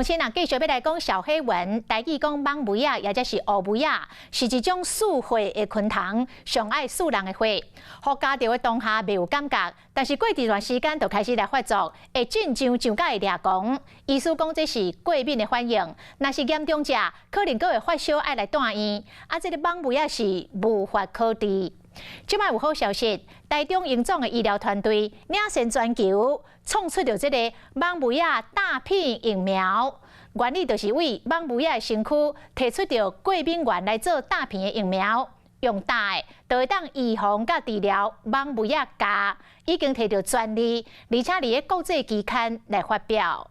同时，继续要来讲小黑蚊，台语讲蠓蚊啊，也就是乌蚊啊，是一种树花的昆虫，上爱树人的花，互家着的当下袂有感觉，但是过一段时间就开始来发作，会紧张甲会抓狂。医师讲这是过敏的反应，若是严重者，可能阁会发烧，爱来住院。这个蠓蚊啊是无法可治。即摆有好消息，台中荣总的医疗团队领先全球，创出着这个蠓蚊啊大片疫苗。原理就是为蠓蚊啊身躯提出着过敏原来做大片的疫苗，用打的就会当预防甲治疗蠓蚊啊咬，已经摕到专利，而且伫咧国际期刊来发表。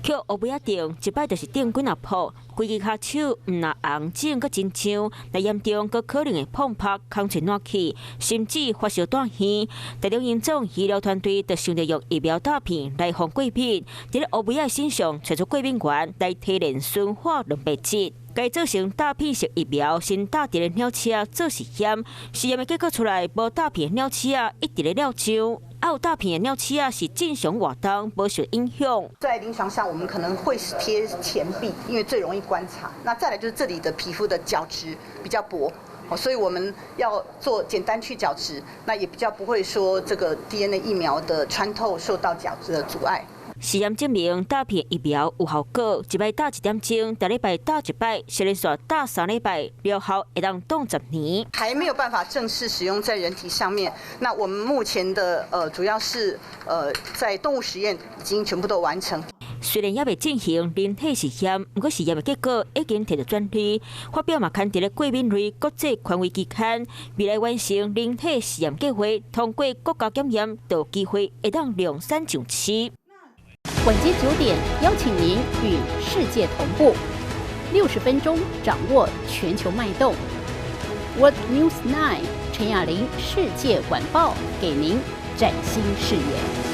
捡乌蚊仔症，一摆就是顶几啊扑，规只骹手毋若红肿，阁真痒，若严重，阁可能会碰拍、空气暖气，甚至发烧断线。台中荣总医疗团队就想着用疫苗大片来防过敏，伫咧乌蚊仔身上找出过敏源来提炼纯化蛋白质。该做成大片式疫苗，先搭伫咧鸟车做实验，实验的结果出来，无大片的鸟车一直咧疗伤。有大片的鸟翅啊是正常活动，无受影响。在临床上，我们可能会贴前臂，因为最容易观察。那再来就是这里的皮肤的角质比较薄，所以我们要做简单去角质，那也比较不会说这个 DNA 疫苗的穿透受到角质的阻碍。实验证明，大片疫苗有效果，一摆打1点钟，每礼拜打1摆，实连续打3礼拜，疗效会当当10年。还没有办法正式使用在人体上面。那我们目前的主要是在动物实验已经全部都完成。虽然还未进行人体实验，不过实验的结果已经摕到专利，发表嘛刊伫咧过敏类国际权威期刊。未来完成人体实验计划，通过国家检验，就有机会会当量产上市。晚间9点，邀请您与世界同步，60分钟掌握全球脉动。World News 9，陈雅玲世界晚报给您崭新视野。